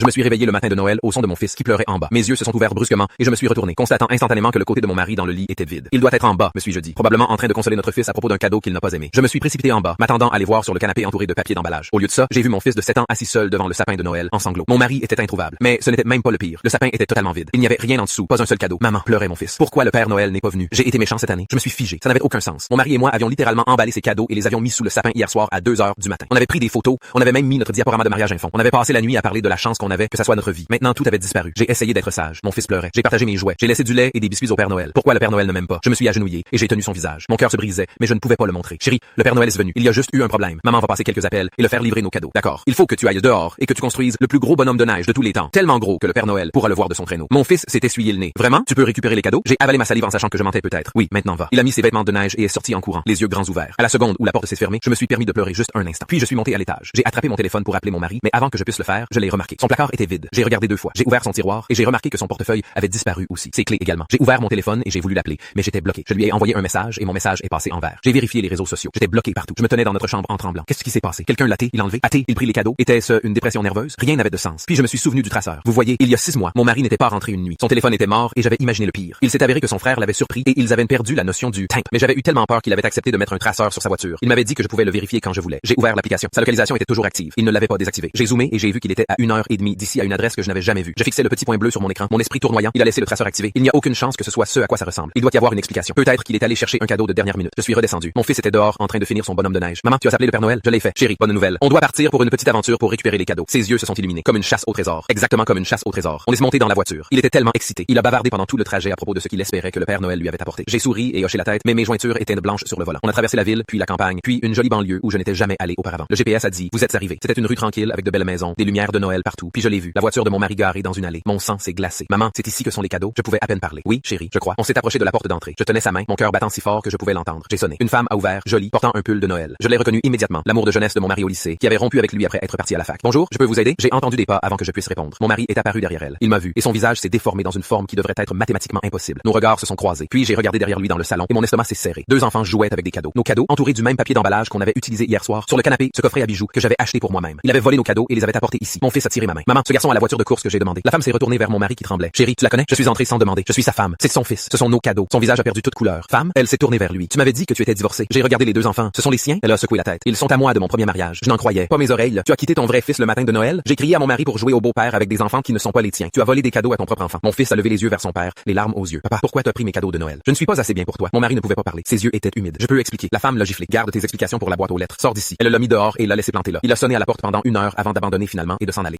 Je me suis réveillé le matin de Noël au son de mon fils qui pleurait en bas. Mes yeux se sont ouverts brusquement et je me suis retourné, constatant instantanément que le côté de mon mari dans le lit était vide. Il doit être en bas, me suis-je dit, probablement en train de consoler notre fils à propos d'un cadeau qu'il n'a pas aimé. Je me suis précipité en bas, m'attendant à aller voir sur le canapé entouré de papier d'emballage. Au lieu de ça, j'ai vu mon fils de 7 ans assis seul devant le sapin de Noël, en sanglots. Mon mari était introuvable, mais ce n'était même pas le pire. Le sapin était totalement vide. Il n'y avait rien en dessous, pas un seul cadeau. Maman, pleurait mon fils. Pourquoi le Père Noël n'est pas venu? J'ai été méchant cette année. Je me suis figé. Ça n'avait aucun sens. Mon mari et moi avions littéralement emballé ces cadeaux et les avions mis sous le sapin hier soir à 2 heures du matin. On avait pris des photos, on avait même mis notre diaporama de mariage info. On avait passé la nuit à parler de la chance qu'on avait que ça soit notre vie. Maintenant tout avait disparu. J'ai essayé d'être sage. Mon fils pleurait. J'ai partagé mes jouets. J'ai laissé du lait et des biscuits au Père Noël. Pourquoi le Père Noël ne m'aime pas? Je me suis agenouillé et j'ai tenu son visage. Mon cœur se brisait, mais je ne pouvais pas le montrer. Chérie, le Père Noël est venu. Il y a juste eu un problème. Maman va passer quelques appels et le faire livrer nos cadeaux. D'accord. Il faut que tu ailles dehors et que tu construises le plus gros bonhomme de neige de tous les temps. Tellement gros que le Père Noël pourra le voir de son traîneau. Mon fils s'est essuyé le nez. Vraiment? Tu peux récupérer les cadeaux? J'ai avalé ma salive en sachant que je mentais peut-être. Oui, maintenant va. Il a mis ses vêtements de neige et est sorti en courant, les yeux grands ouverts. À la seconde où la porte s'est fermée, je me suis permis de pleurer juste un instant. Puis je suis monté à l'étage. J'ai attrapé mon téléphone pour appeler mon mari, mais avant que je puisse le faire, je l'ai remarqué. Son placard était vide. J'ai regardé 2 fois. J'ai ouvert son tiroir et j'ai remarqué que son portefeuille avait disparu aussi. Ses clés également. J'ai ouvert mon téléphone et j'ai voulu l'appeler, mais j'étais bloqué. Je lui ai envoyé un message et mon message est passé en vert. J'ai vérifié les réseaux sociaux. J'étais bloqué partout. Je me tenais dans notre chambre en tremblant. Qu'est-ce qui s'est passé? Quelqu'un l'a il enlevé? Il prit les cadeaux? Était-ce une dépression nerveuse? Rien n'avait de sens. Puis je me suis souvenu du traceur. Vous voyez, il y a 6 mois, mon mari n'était pas rentré une nuit. Son téléphone était mort et j'avais imaginé le pire. Il s'est avéré que son frère l'avait surpris et ils avaient perdu la notion du timp. Mais j'avais eu tellement peur qu'il avait accepté de mettre un traceur sur sa voiture. Il m'avait dit que je pouvais le vérifier quand je voulais. J'ai ouvert l'application. Sa localisation était toujours active. Il ne l'avait pas désactivée. J'ai zoomé et j'ai vu qu'il était à 1h30 d'ici à une adresse que je n'avais jamais vue. Je fixais le petit point bleu sur mon écran. Mon esprit tournoyant, il a laissé le traceur activé. Il n'y a aucune chance que ce soit ce à quoi ça ressemble. Il doit y avoir une explication. Peut-être qu'il est allé chercher un cadeau de dernière minute. Je suis redescendu. Mon fils était dehors en train de finir son bonhomme de neige. Maman, tu as appelé le Père Noël? Je l'ai fait. Chérie, bonne nouvelle. On doit partir pour une petite aventure pour récupérer les cadeaux. Ses yeux se sont illuminés comme une chasse au trésor. Exactement comme une chasse au trésor. On est monté dans la voiture. Il était tellement excité. Il a bavardé pendant tout le trajet à propos de ce qu'il espérait que le Père Noël lui avait apporté. J'ai souri et hoché la tête, mais mes jointures étaient blanches sur le volant. On a traversé la ville, puis la campagne, puis une jolie banlieue où je n'étais jamais allé auparavant. Le GPS a dit: vous êtes arrivés. C'était une rue tranquille avec de belles maisons, des lumières de Noël partout. Puis je l'ai vu. La voiture de mon mari garée dans une allée. Mon sang s'est glacé. Maman, c'est ici que sont les cadeaux. Je pouvais à peine parler. Oui, chérie, je crois. On s'est approché de la porte d'entrée. Je tenais sa main, mon cœur battant si fort que je pouvais l'entendre. J'ai sonné. Une femme a ouvert, jolie, portant un pull de Noël. Je l'ai reconnu immédiatement. L'amour de jeunesse de mon mari au lycée, qui avait rompu avec lui après être parti à la fac. Bonjour, je peux vous aider? J'ai entendu des pas avant que je puisse répondre. Mon mari est apparu derrière elle. Il m'a vu et son visage s'est déformé dans une forme qui devrait être mathématiquement impossible. Nos regards se sont croisés. Puis j'ai regardé derrière lui dans le salon et mon estomac s'est serré. 2 enfants jouaient avec des cadeaux. Nos cadeaux entourés du même papier d'emballage qu'on avait utilisé hier soir. Sur le canapé, ce coffret à bijoux que j'avais acheté pour moi-même. Il avait volé nos cadeaux et les avait apportés ici. Mon fils a tiré ma main. Maman, ce garçon a la voiture de course que j'ai demandé. La femme s'est retournée vers mon mari qui tremblait. Chérie, tu la connais? Je suis entré sans demander. Je suis sa femme. C'est son fils. Ce sont nos cadeaux. Son visage a perdu toute couleur. Femme, elle s'est tournée vers lui. Tu m'avais dit que tu étais divorcé. J'ai regardé les 2 enfants. Ce sont les siens? Elle a secoué la tête. Ils sont à moi de mon premier mariage. Je n'en croyais pas mes oreilles. Tu as quitté ton vrai fils le matin de Noël? J'ai crié à mon mari pour jouer au beau-père avec des enfants qui ne sont pas les tiens. Tu as volé des cadeaux à ton propre enfant. Mon fils a levé les yeux vers son père, les larmes aux yeux. Papa, pourquoi t'as pris mes cadeaux de Noël? Je ne suis pas assez bien pour toi. Mon mari ne pouvait pas parler. Ses yeux étaient humides. Je peux expliquer. La femme l'a giflé. Garde tes explications pour la boîte aux lettres. Sors d'ici. Elle l'a mis dehors et l'a laissé planter là. Il a sonné à la porte pendant 1 heure avant d'abandonner finalement et de s'en aller.